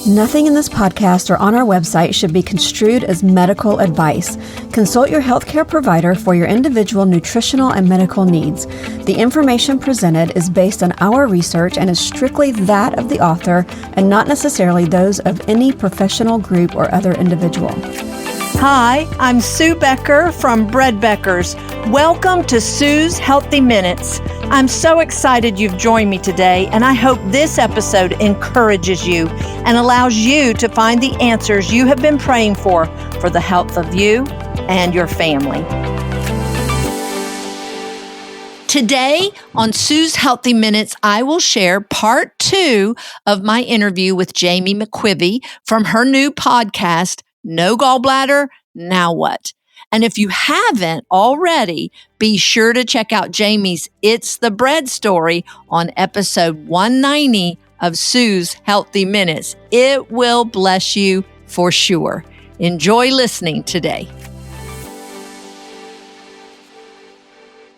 Nothing in this podcast or on our website should be construed as medical advice. Consult your healthcare provider for your individual nutritional and medical needs. The information presented is based on our research and is strictly that of the author and not necessarily those of any professional group or other individual. Hi, I'm Sue Becker from Bread Beckers. Welcome to Sue's Healthy Minutes. I'm so excited you've joined me today, and I hope this episode encourages you and allows you to find the answers you have been praying for the health of you and your family. Today on Sue's Healthy Minutes, I will share part 2 of my interview with Jami McQuivey from her new podcast, No Gallbladder, Now What? And if you haven't already, be sure to check out Jami's It's the Bread story on episode 190 of Sue's Healthy Minutes. It will bless you for sure. Enjoy listening today.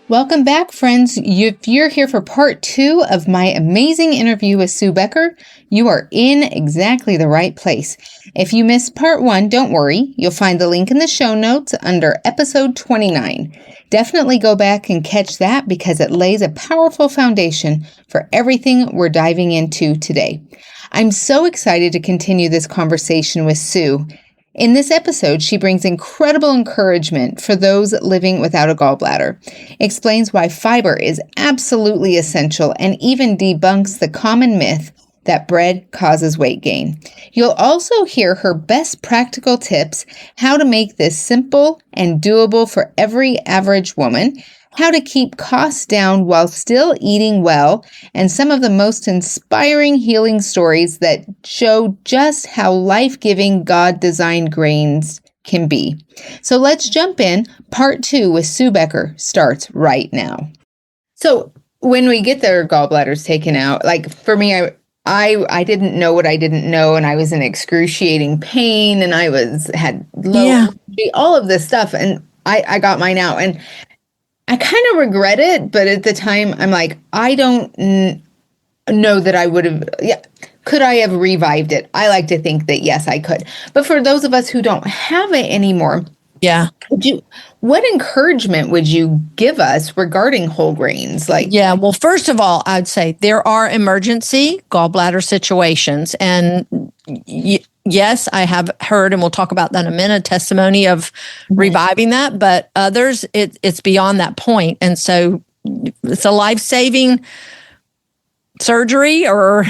Welcome back, friends. If you're here for part 2 of my amazing interview with Sue Becker, you are in exactly the right place. If you missed part 1, don't worry. You'll find the link in the show notes under episode 29. Definitely go back and catch that because it lays a powerful foundation for everything we're diving into today. I'm so excited to continue this conversation with Sue. In this episode, she brings incredible encouragement for those living without a gallbladder, explains why fiber is absolutely essential, and even debunks the common myth that bread causes weight gain. You'll also hear her best practical tips, how to make this simple and doable for every average woman, how to keep costs down while still eating well, and some of the most inspiring healing stories that show just how life-giving God-designed grains can be. So let's jump in. Part 2 with Sue Becker starts right now. So when we get their gallbladders taken out, like for me, I didn't know what I didn't know, and I was in excruciating pain, and I had low energy, all of this stuff, and I got mine out, and I kind of regret it, but at the time, I'm like, I don't know that I would have, could I have revived it? I like to think that, yes, I could. But for those of us who don't have it anymore, what encouragement would you give us regarding whole grains? Well, first of all, I'd say there are emergency gallbladder situations, and yes, I have heard, and we'll talk about that in a minute, a testimony of reviving that, but others, it's beyond that point. And so it's a life-saving surgery or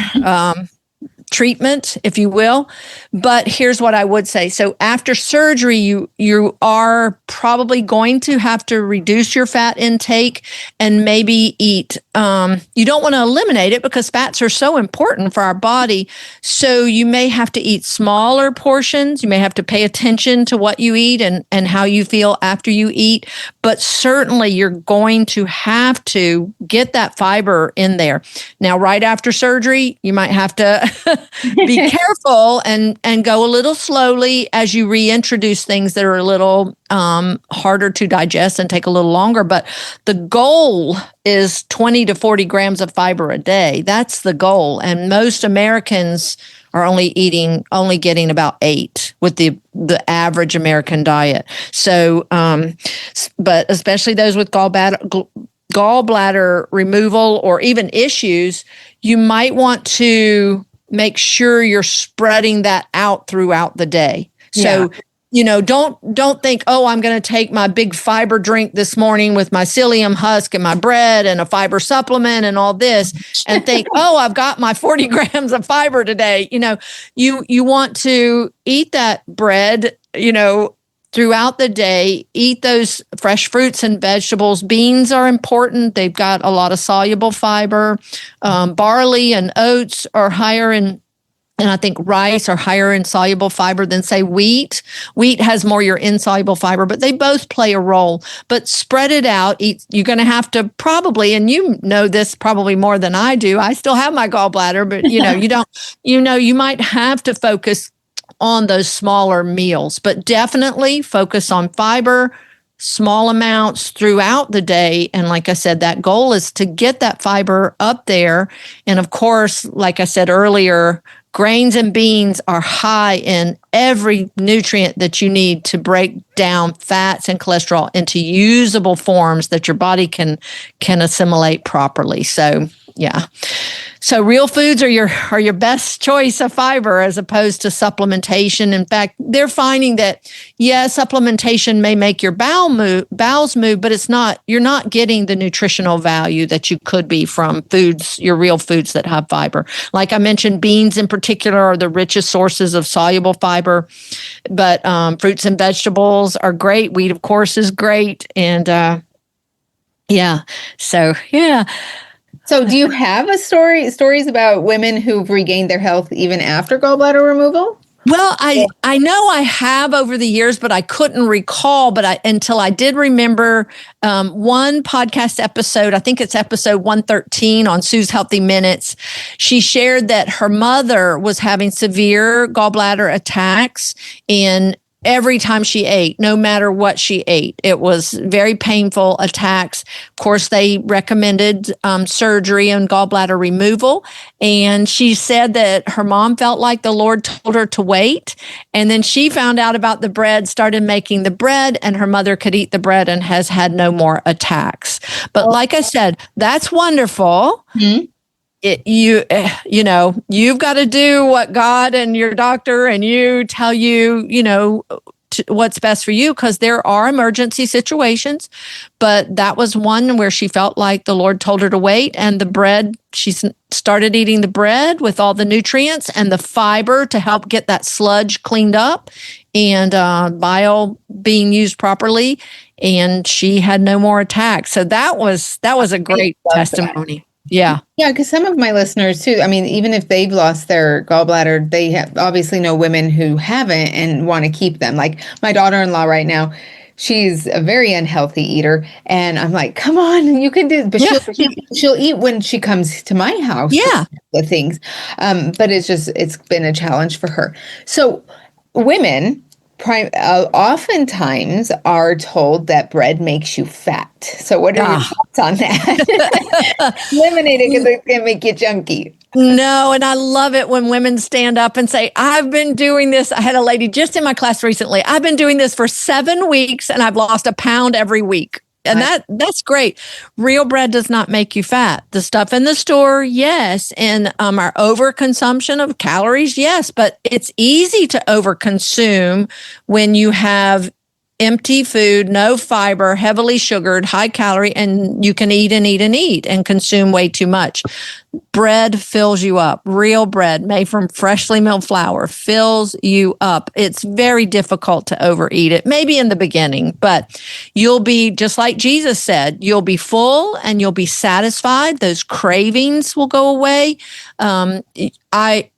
treatment, if you will. But here's what I would say. So after surgery, you are probably going to have to reduce your fat intake and maybe eat. You don't want to eliminate it because fats are so important for our body. So you may have to eat smaller portions. You may have to pay attention to what you eat and how you feel after you eat. But certainly you're going to have to get that fiber in there. Now, right after surgery, you might have to be careful and go a little slowly as you reintroduce things that are a little harder to digest and take a little longer. But the goal is 20 to 40 grams of fiber a day. That's the goal. And most Americans are only getting about 8 with the average American diet. So, but especially those with gallbladder removal or even issues, you might want to make sure you're spreading that out throughout the day. So, don't think, oh, I'm going to take my big fiber drink this morning with my psyllium husk and my bread and a fiber supplement and all this and think, oh, I've got my 40 grams of fiber today. You want to eat that bread, throughout the day, eat those fresh fruits and vegetables. Beans are important. They've got a lot of soluble fiber. Barley and oats are higher in, and I think rice are higher in soluble fiber than, say, wheat. Wheat has more your insoluble fiber, but they both play a role. But spread it out. You're going to have to probably, and you know this probably more than I do. I still have my gallbladder, but you don't. You might have to focus on those smaller meals, but definitely focus on fiber, small amounts throughout the day. And like I said, that goal is to get that fiber up there. And of course, like I said earlier, Grains and beans are high in every nutrient that you need to break down fats and cholesterol into usable forms that your body can assimilate properly. So, yeah. So real foods are your best choice of fiber as opposed to supplementation. In fact, they're finding that, supplementation may make your bowels move, but you're not getting the nutritional value that you could be from foods, your real foods that have fiber. Like I mentioned, beans in particular are the richest sources of soluble fiber, but fruits and vegetables are great. Wheat, of course, is great. And So do you have stories about women who've regained their health even after gallbladder removal? Well, I know I have over the years, but I couldn't recall. Until I did remember one podcast episode, I think it's episode 113 on Sue's Healthy Minutes. She shared that her mother was having severe gallbladder attacks, and every time she ate, no matter what she ate, it was very painful attacks. Of course, they recommended surgery and gallbladder removal. And she said that her mom felt like the Lord told her to wait. And then she found out about the bread, started making the bread, and her mother could eat the bread and has had no more attacks. But like I said, that's wonderful. Mm-hmm. You've got to do what God and your doctor and you tell you, what's best for you, because there are emergency situations. But that was one where she felt like the Lord told her to wait, and the bread, she started eating the bread with all the nutrients and the fiber to help get that sludge cleaned up and bile being used properly. And she had no more attacks. So that was a great testimony. Yeah. Yeah, because some of my listeners too, I mean, even if they've lost their gallbladder, they obviously know women who haven't and want to keep them. Like my daughter-in-law right now, she's a very unhealthy eater. And I'm like, come on, you can do it. But she'll eat when she comes to my house. Yeah. The things. But it's been a challenge for her. So women oftentimes are told that bread makes you fat. So what are your thoughts on that? Eliminate it because it's going to make you chunky. No, and I love it when women stand up and say, I've been doing this. I had a lady just in my class recently. I've been doing this for 7 weeks and I've lost a pound every week. And that's great. Real bread does not make you fat. The stuff in the store, yes. And our overconsumption of calories, yes. But it's easy to overconsume when you have empty food, no fiber, heavily sugared, high calorie, and you can eat and eat and eat and consume way too much. Bread fills you up. Real bread made from freshly milled flour fills you up. It's very difficult to overeat it, maybe in the beginning, but you'll be, just like Jesus said, you'll be full and you'll be satisfied. Those cravings will go away. I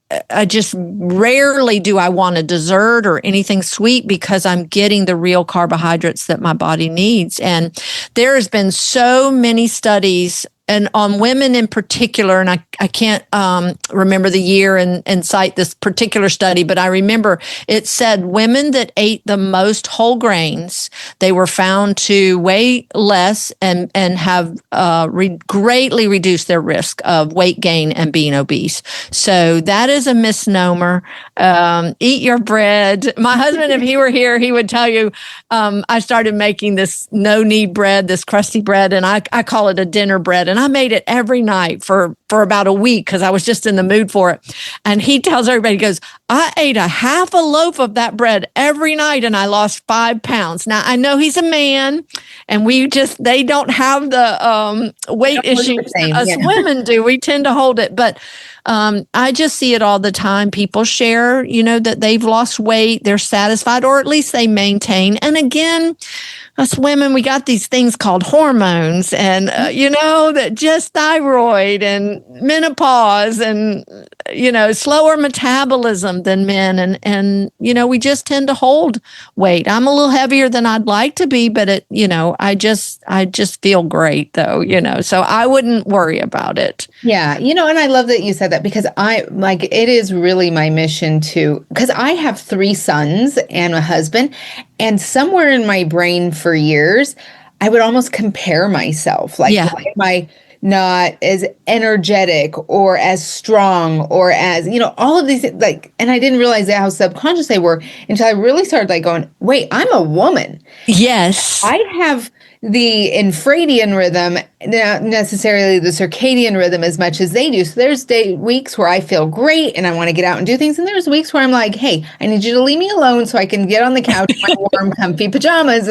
just rarely do I want a dessert or anything sweet because I'm getting the real carbohydrates that my body needs. And there has been so many studies, and on women in particular, and I can't remember the year and cite this particular study, but I remember it said women that ate the most whole grains, they were found to weigh less and have greatly reduced their risk of weight gain and being obese. So that is a misnomer. Eat your bread. My husband, if he were here, he would tell you, I started making this no-knead bread, this crusty bread, and I call it a dinner bread. And I made it every night for about a week because I was just in the mood for it. And he tells everybody, he goes, I ate a half a loaf of that bread every night and I lost 5 pounds. Now, I know he's a man and they don't have the weight issues us women do. We tend to hold it. But I just see it all the time. People share, that they've lost weight, they're satisfied, or at least they maintain. And again, us women, we got these things called hormones and, that just thyroid and menopause and, slower metabolism than men. And, we just tend to hold weight. I'm a little heavier than I'd like to be, but I just feel great though, so I wouldn't worry about it. Yeah. And I love that you said that because it is really my mission because I have 3 sons and a husband, and somewhere in my brain for years, I would almost compare myself. Why am I not as energetic or as strong or as, all of these, like, and I didn't realize how subconscious they were until I really started like going, wait, I'm a woman. Yes. I have the infradian rhythm, not necessarily the circadian rhythm as much as they do. So there's weeks where I feel great and I want to get out and do things. And there's weeks where I'm like, hey, I need you to leave me alone so I can get on the couch in my warm, comfy pajamas.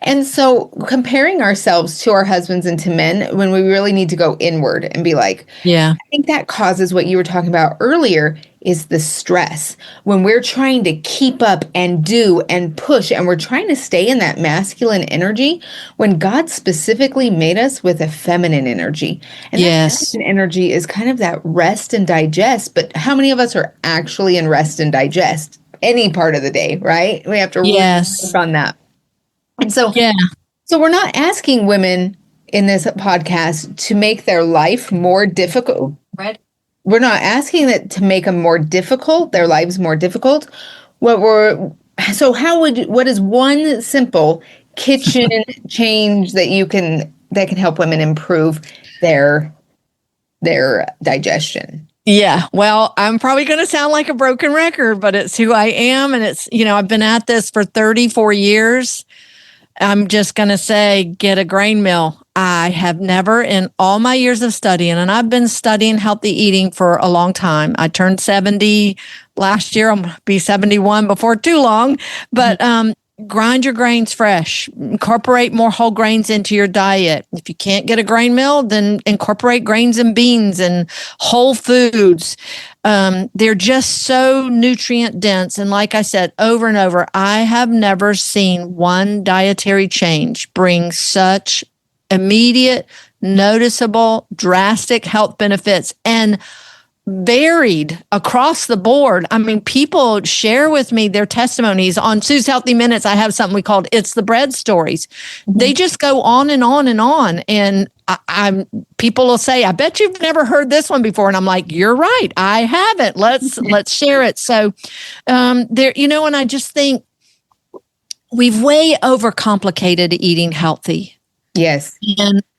And so comparing ourselves to our husbands and to men when we really need to go inward and be like, yeah, I think that causes what you were talking about earlier is the stress. When we're trying to keep up and do and push and we're trying to stay in that masculine energy when God specifically made us with a feminine energy. And yes, that feminine energy is kind of that rest and digest. But how many of us are actually in rest and digest any part of the day, right? We have to really work on that. And so, so we're not asking women in this podcast to make their life more difficult, right? We're not asking that to make them more difficult, their lives more difficult. What is one simple kitchen change that can help women improve their digestion? Yeah. Well, I'm probably going to sound like a broken record, but it's who I am. And it's, I've been at this for 34 years. I'm just going to say, get a grain mill. I have never in all my years of studying, and I've been studying healthy eating for a long time. I turned 70 last year. I'm going to be 71 before too long, but grind your grains fresh. Incorporate more whole grains into your diet. If you can't get a grain mill, then incorporate grains and beans and whole foods. They're just so nutrient dense. And like I said, over and over, I have never seen one dietary change bring such immediate, noticeable, drastic health benefits and varied across the board. I mean, people share with me their testimonies on Sue's Healthy Minutes. I have something we called It's the Bread Stories. Mm-hmm. They just go on and on and on. And people will say, I bet you've never heard this one before. And I'm like, you're right. I haven't. Let's share it. So there, and I just think we've way overcomplicated eating healthy. Yes.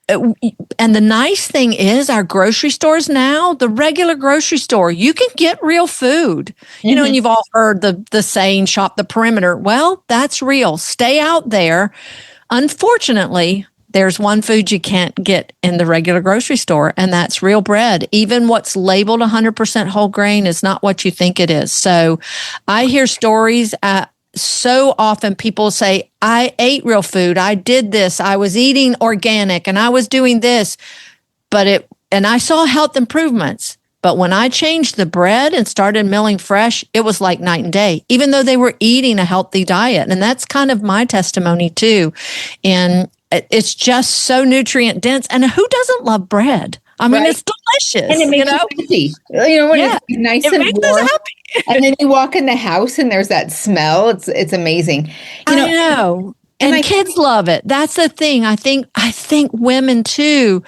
And the nice thing is our grocery stores now, the regular grocery store, you can get real food, and you've all heard the saying, shop the perimeter. Well, that's real. Stay out there. Unfortunately, there's one food you can't get in the regular grocery store, and that's real bread. Even what's labeled 100% whole grain is not what you think it is. So I hear stories so often people say, I ate real food. I did this. I was eating organic and I was doing this, and I saw health improvements. But when I changed the bread and started milling fresh, it was like night and day, even though they were eating a healthy diet. And that's kind of my testimony too. And it's just so nutrient dense. And who doesn't love bread? I mean, it's delicious. And it makes you happy. When it's nice and warm. And then you walk in the house and there's that smell. It's amazing. I know. And kids love it. That's the thing. I think women too,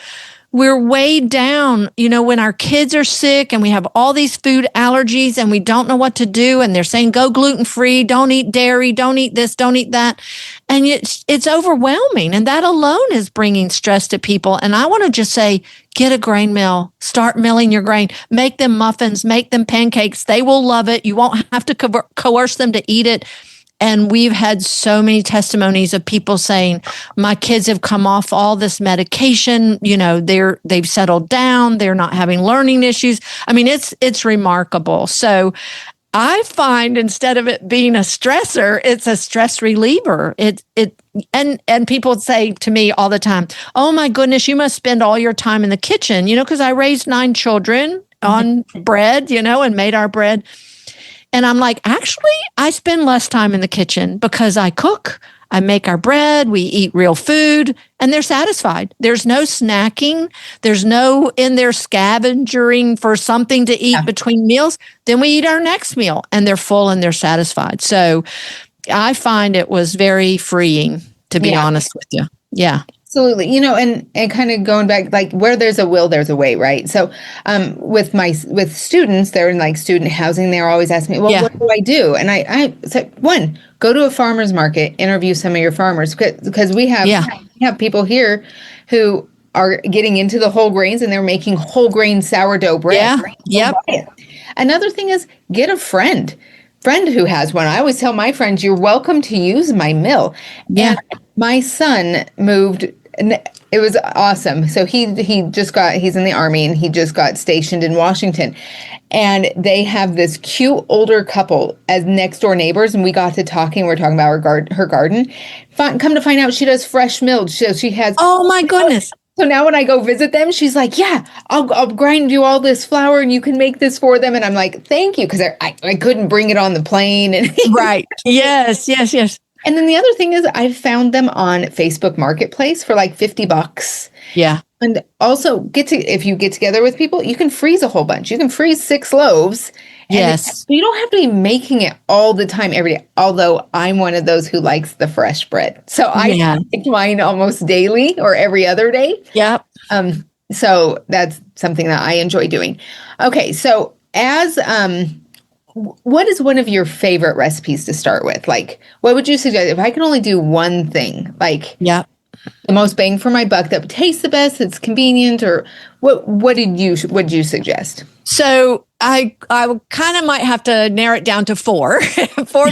we're weighed down, when our kids are sick and we have all these food allergies and we don't know what to do. And they're saying, go gluten-free, don't eat dairy, don't eat this, don't eat that. And it's overwhelming. And that alone is bringing stress to people. And I want to just say, get a grain mill, start milling your grain, make them muffins, make them pancakes. They will love it. You won't have to coerce them to eat it. And we've had so many testimonies of people saying, my kids have come off all this medication, they've settled down, they're not having learning issues. I mean, it's remarkable. So I find instead of it being a stressor, it's a stress reliever. And people say to me all the time, oh my goodness, you must spend all your time in the kitchen, because I raised 9 children on bread, and made our bread. And I'm like, actually, I spend less time in the kitchen because I cook, I make our bread, we eat real food, and they're satisfied. There's no snacking. There's no in there scavenging for something to eat between meals. Then we eat our next meal and they're full and they're satisfied. So I find it was very freeing, to be honest with you. Yeah. Absolutely. And kind of going back, like where there's a will, there's a way, right? So with students, they're in like student housing, they're always asking me, well, what do I do? And I said, one, go to a farmer's market, interview some of your farmers, because we have people here who are getting into the whole grains and they're making whole grain sourdough bread. Yeah. Right? Yep. Buy it. Another thing is get a friend who has one. I always tell my friends, you're welcome to use my mill. Yeah. And my son moved. It was awesome. So he's in the Army and he just got stationed in Washington. And they have this cute older couple as next door neighbors. And we got to talking. We're talking about her garden. Come to find out, she does fresh milled. So she has. Oh my goodness. So now when I go visit them, she's like, yeah, I'll grind you all this flour and you can make this for them. And I'm like, thank you. Because I couldn't bring it on the plane. And Right. Yes. And then the other thing is I found them on Facebook Marketplace for like $50. Yeah. And also if you get together with people, you can freeze a whole bunch. You can freeze 6 loaves. Yes. You don't have to be making it all the time, every day. Although I'm one of those who likes the fresh bread. So I make mine almost daily or every other day. Yep. So that's something that I enjoy doing. Okay. So what is one of your favorite recipes to start with? Like, what would you suggest if I could only do one thing? Like, the most bang for my buck that tastes the best, it's convenient, or what would you suggest? So I kind of might have to narrow it down to 4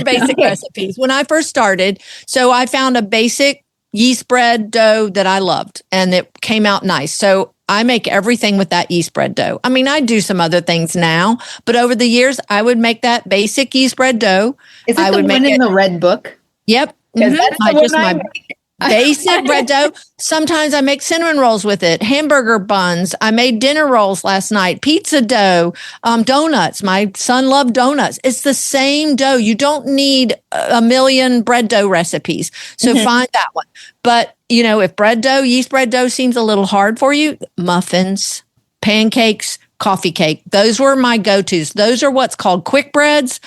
basic recipes. When I first started, so I found a basic yeast bread dough that I loved, and it came out nice. So I make everything with that yeast bread dough. I mean, I do some other things now, but over the years, I would make that basic yeast bread dough. Is it the one in the red book? Yep. That's the one I make. Basic bread dough. Sometimes I make cinnamon rolls with it, hamburger buns. I made dinner rolls last night, pizza dough, donuts. My son loved donuts. It's the same dough. You don't need a million bread dough recipes. So find that one. But, if yeast bread dough seems a little hard for you, muffins, pancakes, coffee cake. Those were my go-tos. Those are what's called quick breads.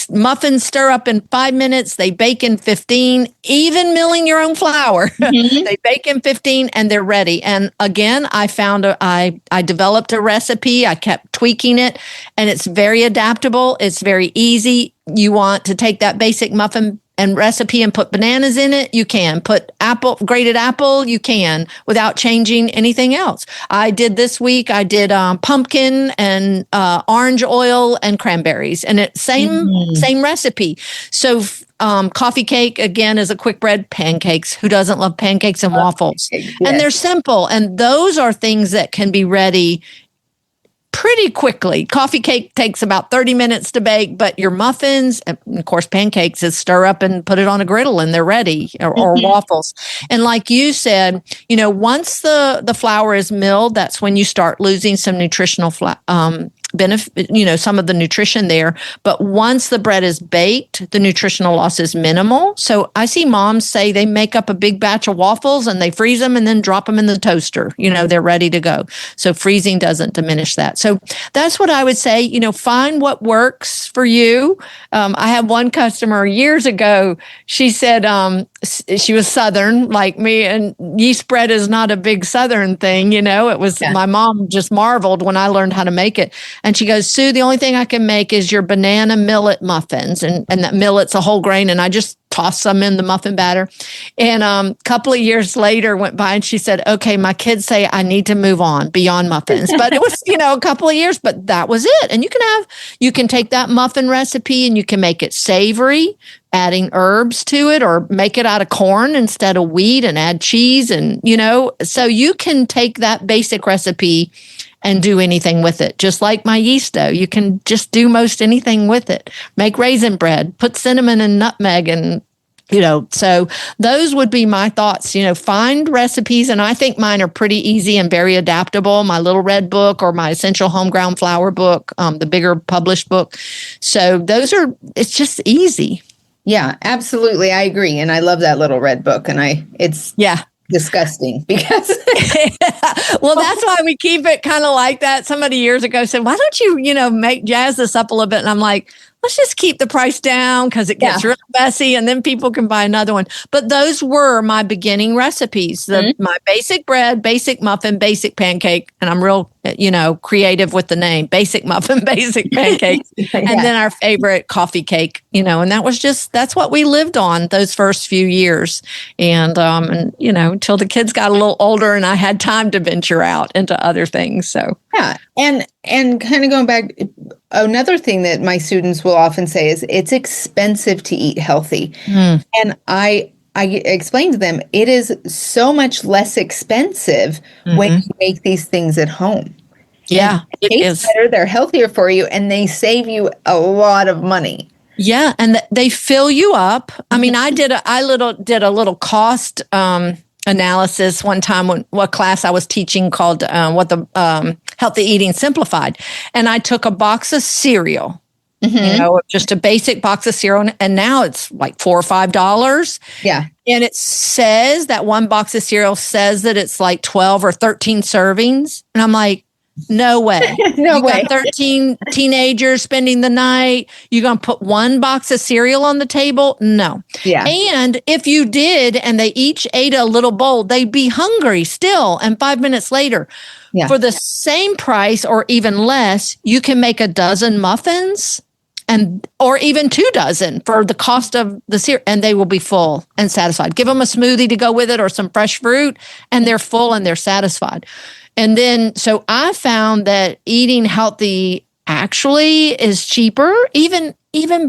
Muffins stir up in 5 minutes. They bake in 15, even milling your own flour. They bake in 15 and they're ready. And again, I found I developed a recipe. I kept tweaking it and it's very adaptable. It's very easy. You want to take that basic muffin and recipe and put bananas in it, you can. Put grated apple, you can, without changing anything else. I did this week, pumpkin and orange oil and cranberries, and it's same recipe. So coffee cake, again, is a quick bread. Pancakes, who doesn't love pancakes and waffles? Yes. And they're simple, and those are things that can be ready pretty quickly. Coffee cake takes about 30 minutes to bake, but your muffins, and of course, pancakes is stir up and put it on a griddle and they're ready, or waffles. And like you said, once the flour is milled, that's when you start losing some nutritional benefit, some of the nutrition there. But once the bread is baked, the nutritional loss is minimal. So I see moms say they make up a big batch of waffles and they freeze them and then drop them in the toaster. They're ready to go. So freezing doesn't diminish that. So that's what I would say, find what works for you. I had one customer years ago, she said she was Southern like me, and yeast bread is not a big Southern thing. It was, my mom just marveled when I learned how to make it. And she goes, Sue, the only thing I can make is your banana millet muffins. And that millet's a whole grain. And I just toss some in the muffin batter. And a couple of years later went by and she said, okay, my kids say I need to move on beyond muffins. But it was, a couple of years, but that was it. And you can take that muffin recipe and you can make it savory, adding herbs to it, or make it out of corn instead of wheat and add cheese. And, so you can take that basic recipe and do anything with it. Just like my yeast dough, you can just do most anything with it. Make raisin bread, put cinnamon and nutmeg, and so those would be my thoughts. Find recipes, and I think mine are pretty easy and very adaptable. My little red book or my essential home ground flour book, the bigger published book. So it's just easy. Yeah, absolutely. I agree. And I love that little red book. And it's disgusting because well, that's why we keep it kind of like that. Somebody years ago said, why don't you, jazz this up a little bit? And I'm like, let's just keep the price down because it gets really messy and then people can buy another one. But those were my beginning recipes, my basic bread, basic muffin, basic pancake. And I'm real, creative with the name, basic muffin, basic pancakes. And then our favorite coffee cake, and that's what we lived on those first few years. And until the kids got a little older and I had time to venture out into other ththings. So, yeah. And kind of going back, another thing that my students will often say is it's expensive to eat healthy. And I explain to them, it is so much less expensive when you make these things at home. Yeah, it tastes better, they're healthier for you, and they save you a lot of money. Yeah, and they fill you up. I mean, I did a little cost analysis one time when what class I was teaching called Healthy Eating Simplified, and I took a box of cereal. Just a basic box of cereal. And now it's like $4 or $5. Yeah. And it says that one box of cereal says that it's like 12 or 13 servings. And I'm like, no way. No way. Got 13 teenagers spending the night. You're going to put one box of cereal on the table? No. Yeah. And if you did, and they each ate a little bowl, they'd be hungry still. And 5 minutes later, for the same price or even less, you can make a dozen muffins or even 2 dozen for the cost of the cereal, and they will be full and satisfied. Give them a smoothie to go with it or some fresh fruit, and they're full and they're satisfied. And then, so I found that eating healthy actually is cheaper, even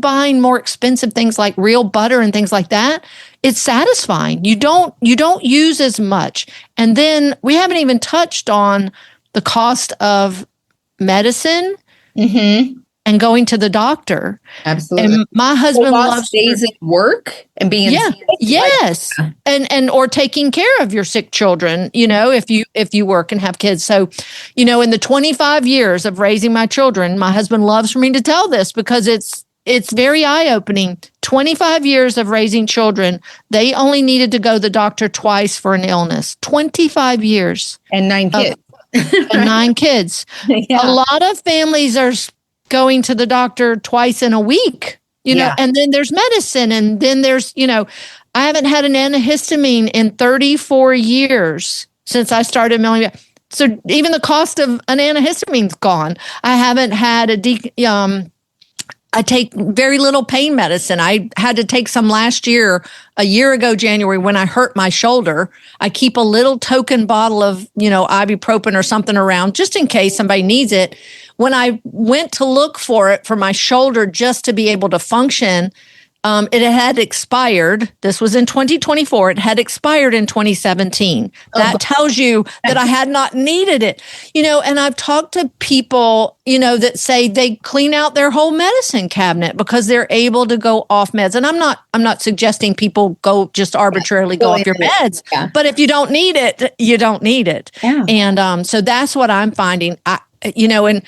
buying more expensive things like real butter and things like that. It's satisfying. You don't use as much. And then we haven't even touched on the cost of medicine. And going to the doctor. Absolutely. And my husband loves days at work and being sick. Yes. And or taking care of your sick children, if you work and have kids. So, in the 25 years of raising my children, my husband loves for me to tell this because it's very eye-opening. 25 years of raising children, they only needed to go to the doctor twice for an illness. 25 years. And 9 kids. And 9 kids. Yeah. A lot of families are going to the doctor twice in a week, and then there's medicine. And then there's, I haven't had an antihistamine in 34 years since I started milling. So even the cost of an antihistamine's gone. I haven't had I take very little pain medicine. I had to take some last year, a year ago, January, when I hurt my shoulder. I keep a little token bottle of, ibuprofen or something around just in case somebody needs it. When I went to look for it for my shoulder just to be able to function, it had expired. This was in 2024. It had expired in 2017. That tells you that I had not needed it. And I've talked to people, that say they clean out their whole medicine cabinet because they're able to go off meds. And I'm not suggesting people go just arbitrarily go off your meds. Yeah. But if you don't need it, you don't need it. Yeah. And so that's what I'm finding. And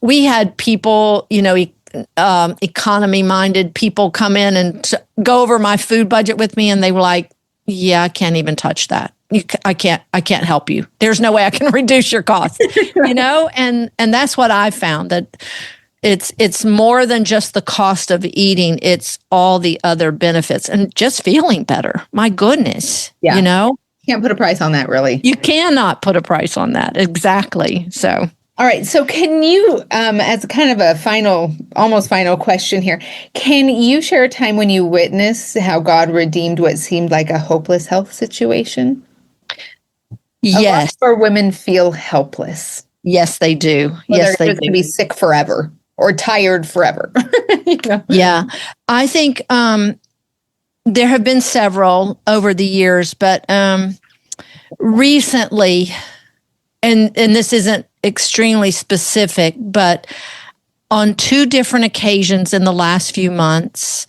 we had people, economy-minded people come in and go over my food budget with me, and they were like, "Yeah, I can't even touch that. I can't help you. There's no way I can reduce your costs." And that's what I found, that it's more than just the cost of eating; it's all the other benefits and just feeling better. My goodness, can't put a price on that, really. You cannot put a price on that. Exactly. So. All right. So can you, as kind of a almost final question here, can you share a time when you witnessed how God redeemed what seemed like a hopeless health situation? Yes. A lot of women feel helpless. Yes, they do. Yes, they do. They're going to be sick forever or tired forever. Yeah. I think there have been several over the years, but recently, and this isn't extremely specific, but on 2 different occasions in the last few months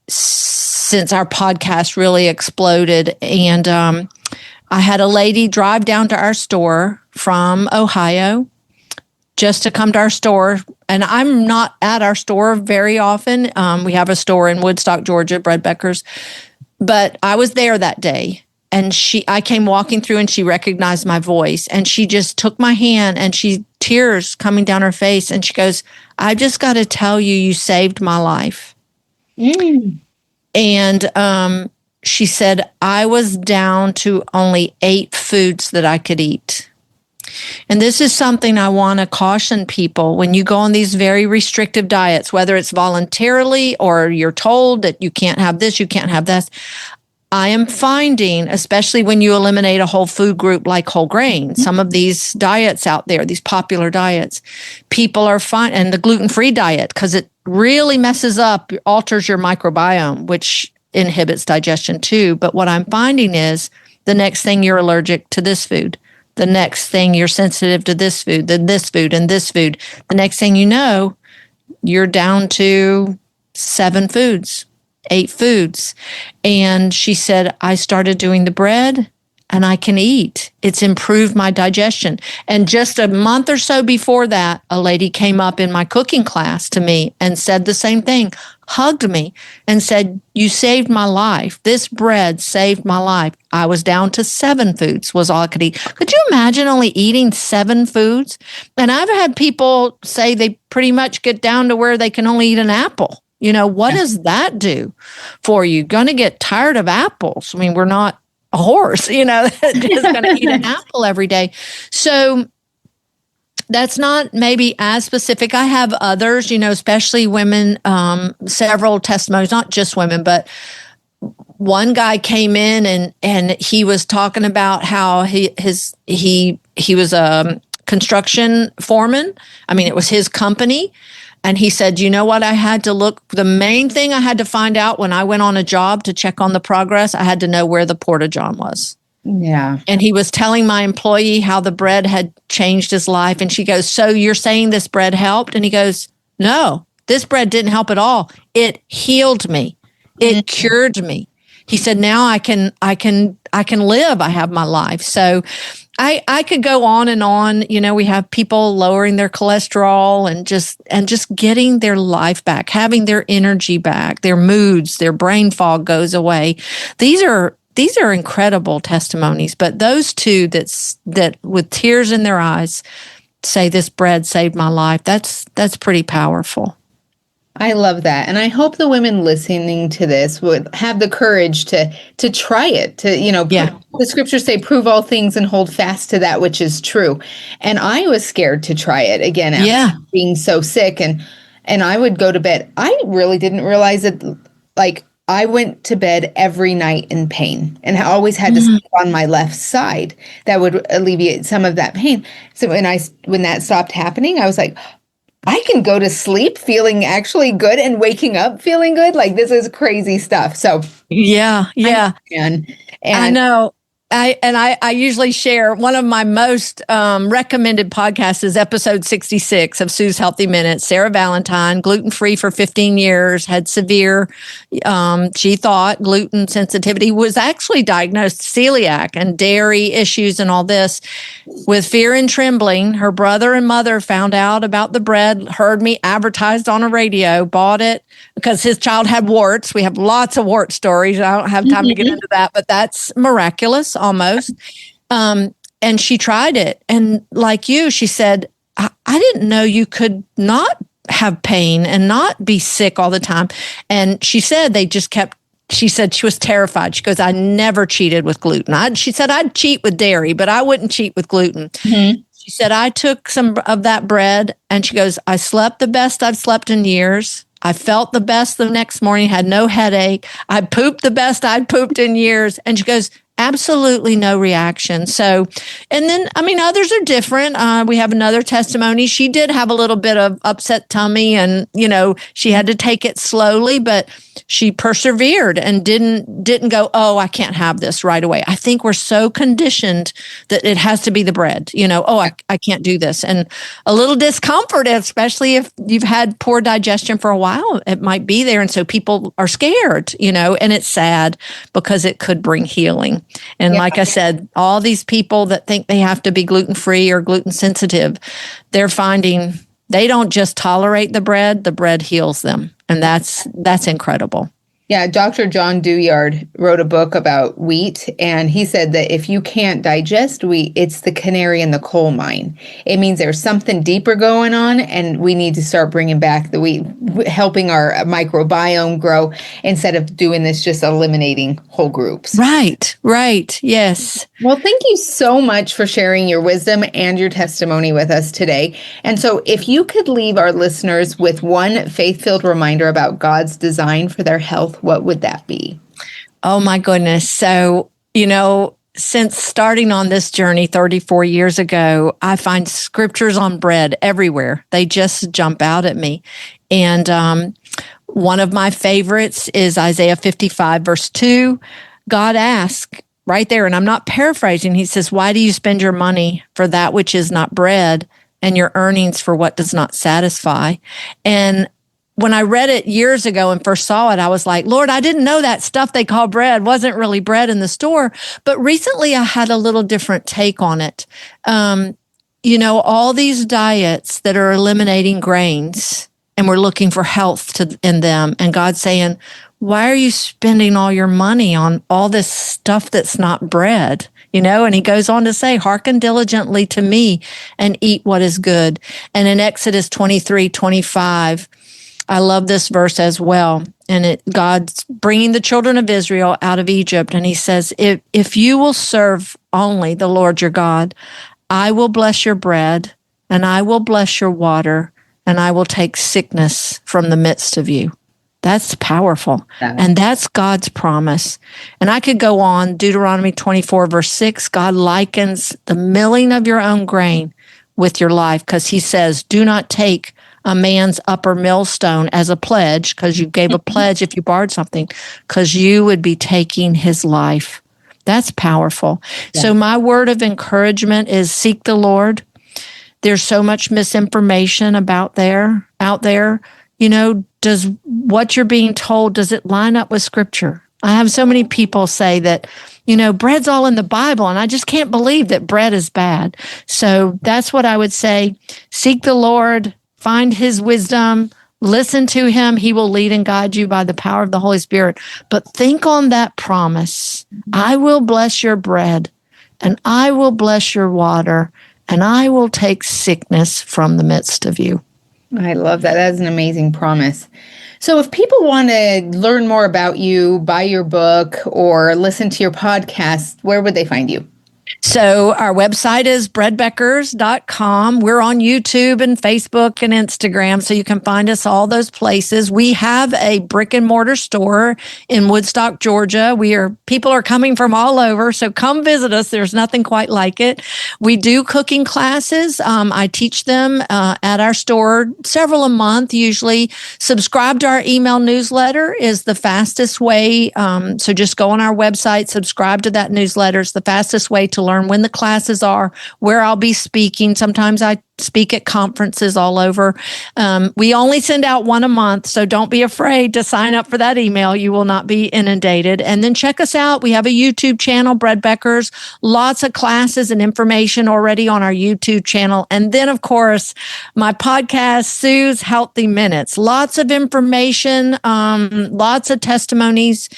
since our podcast really exploded, and I had a lady drive down to our store from Ohio just to come to our store. And I'm not at our store very often. We have a store in Woodstock, Georgia, Becker's. But I was there that day. And I came walking through, and she recognized my voice, and she just took my hand and she tears coming down her face. And she goes, I just got to tell you, you saved my life. And she said, I was down to only 8 foods that I could eat. And this is something I want to caution people. When you go on these very restrictive diets, whether it's voluntarily or you're told that you can't have this, you can't have this, I am finding, especially when you eliminate a whole food group like whole grain, some of these diets out there, these popular diets, people are and the gluten-free diet, because it really messes up, alters your microbiome, which inhibits digestion too. But what I'm finding is the next thing you're allergic to this food. The next thing you're sensitive to this food, then this food, and this food. The next thing you know, you're down to 7 foods, 8 foods. And she said, I started doing the bread and I can eat. It's improved my digestion. And just a month or so before that, a lady came up in my cooking class to me and said the same thing, hugged me and said, you saved my life. This bread saved my life. I was down to 7 foods was all I could eat. Could you imagine only eating 7 foods? And I've had people say they pretty much get down to where they can only eat an apple. You know, what does that do for you? Going to get tired of apples. I mean, we're not a horse, you know, just going to eat an apple every day. So that's not maybe as specific. I have others, you know, especially women, several testimonies, not just women, but one guy came in and he was talking about how he was a construction foreman. I mean, it was his company. And he said, you know what, the main thing I had to find out when I went on a job to check on the progress, I had to know where the Porta-John was. Yeah. And he was telling my employee how the bread had changed his life. And she goes, so you're saying this bread helped? And he goes, no, this bread didn't help at all. It healed me. It cured me. He said, now I can live. I have my life. So I could go on and on. You know, we have people lowering their cholesterol and just getting their life back, having their energy back, their moods, their brain fog goes away. These are incredible testimonies. But those two that with tears in their eyes say this bread saved my life, that's pretty powerful. I love that. And I hope the women listening to this would have the courage to try it, to, you know, the scriptures say, prove all things and hold fast to that which is true. And I was scared to try it again after being so sick. And I would go to bed. I really didn't realize it. Like, I went to bed every night in pain, and I always had to sleep on my left side. That would alleviate some of that pain. So when that stopped happening, I was like, I can go to sleep feeling actually good and waking up feeling good. Like, this is crazy stuff. So yeah. And I know. I usually share one of my most recommended podcasts is episode 66 of Sue's Healthy Minutes. Sarah Valentine, gluten-free for 15 years, had severe, she thought gluten sensitivity, was actually diagnosed celiac and dairy issues and all this. With fear and trembling, her brother and mother found out about the bread, heard me advertised on a radio, bought it because his child had warts. We have lots of wart stories. I don't have time to get into that, but that's miraculous. Almost. And she tried it. And like you, she said, I didn't know you could not have pain and not be sick all the time. And she said she said she was terrified. She goes, I never cheated with gluten. She said, I'd cheat with dairy, but I wouldn't cheat with gluten. Mm-hmm. She said, I took some of that bread, and she goes, I slept the best I've slept in years. I felt the best the next morning, had no headache. I pooped the best I'd pooped in years. And she goes, absolutely no reaction. So, and then, I mean, others are different. We have another testimony. She did have a little bit of upset tummy, and, you know, she had to take it slowly, but she persevered and didn't go, oh, I can't have this right away. I think we're so conditioned that it has to be the bread, you know, oh, I can't do this. And a little discomfort, especially if you've had poor digestion for a while, it might be there. And so people are scared, you know, and it's sad because it could bring healing. And like I said, all these people that think they have to be gluten-free or gluten sensitive, they're finding they don't just tolerate the bread heals them. And that's incredible. Yeah, Dr. John Douillard wrote a book about wheat, and he said that if you can't digest wheat, it's the canary in the coal mine. It means there's something deeper going on, and we need to start bringing back the wheat, helping our microbiome grow instead of doing this, just eliminating whole groups. Right. Yes. Well, thank you so much for sharing your wisdom and your testimony with us today. And so if you could leave our listeners with one faith-filled reminder about God's design for their health, what would that be? Oh, my goodness. So, since starting on this journey 34 years ago, I find scriptures on bread everywhere. They just jump out at me. And one of my favorites is Isaiah 55, verse 2. God asks right there, and I'm not paraphrasing, he says, why do you spend your money for that which is not bread and your earnings for what does not satisfy? And when I read it years ago and first saw it, I was like, Lord, I didn't know that stuff they call bread wasn't really bread in the store. But recently I had a little different take on it. All these diets that are eliminating grains and we're looking for health in them. And God's saying, why are you spending all your money on all this stuff that's not bread? And he goes on to say, hearken diligently to me and eat what is good. And in Exodus 23:25, I love this verse as well. And God's bringing the children of Israel out of Egypt. And he says, if you will serve only the Lord your God, I will bless your bread and I will bless your water and I will take sickness from the midst of you. That's powerful. And that's God's promise. And I could go on. Deuteronomy 24, verse 6, God likens the milling of your own grain with your life because he says, do not take a man's upper millstone as a pledge, because you gave a pledge if you borrowed something, because you would be taking his life. That's powerful. Yeah. So my word of encouragement is seek the Lord. There's so much misinformation out there. Does what you're being told, does it line up with scripture? I have so many people say that, bread's all in the Bible, and I just can't believe that bread is bad. So that's what I would say. Seek the Lord. Find his wisdom, listen to him. He will lead and guide you by the power of the Holy Spirit. But think on that promise. I will bless your bread and I will bless your water and I will take sickness from the midst of you. I love that. That's an amazing promise. So if people want to learn more about you, buy your book, or listen to your podcast, where would they find you? So our website is breadbeckers.com. We're on YouTube and Facebook and Instagram, so you can find us all those places. We have a brick and mortar store in Woodstock, Georgia. People are coming from all over, so come visit us. There's nothing quite like it. We do cooking classes. I teach them at our store, several a month usually. Subscribe to our email newsletter is the fastest way. So just go on our website, subscribe to that newsletter. It's the fastest way to learn when the classes are, where I'll be speaking. Sometimes I speak at conferences all over. We only send out one a month, so don't be afraid to sign up for that email. You will not be inundated. And then check us out. We have a YouTube channel, Bread Beckers. Lots of classes and information already on our YouTube channel. And then, of course, my podcast, Sue's Healthy Minutes. Lots of information, lots of testimonies,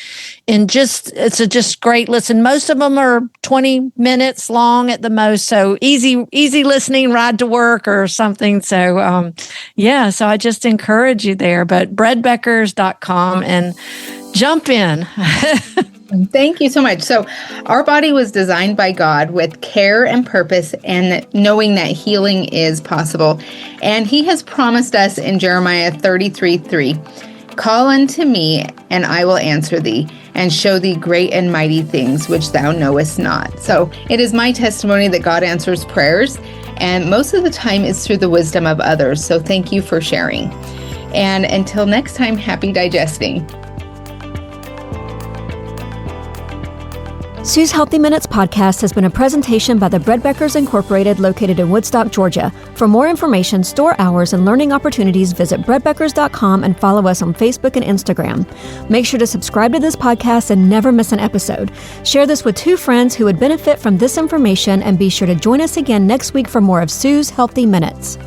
and it's a just great listen. Most of them are 20 minutes long at the most, so easy listening, ride to work or something. So, so I just encourage you there, but breadbeckers.com and jump in. Thank you so much. So our body was designed by God with care and purpose and knowing that healing is possible. And he has promised us in Jeremiah 33:3, call unto me and I will answer thee and show thee great and mighty things which thou knowest not. So it is my testimony that God answers prayers, and most of the time it's through the wisdom of others. So thank you for sharing. And until next time, happy digesting. Sue's Healthy Minutes podcast has been a presentation by the Bread Beckers Incorporated, located in Woodstock, Georgia. For more information, store hours, and learning opportunities, visit breadbeckers.com and follow us on Facebook and Instagram. Make sure to subscribe to this podcast and never miss an episode. Share this with 2 friends who would benefit from this information, and be sure to join us again next week for more of Sue's Healthy Minutes.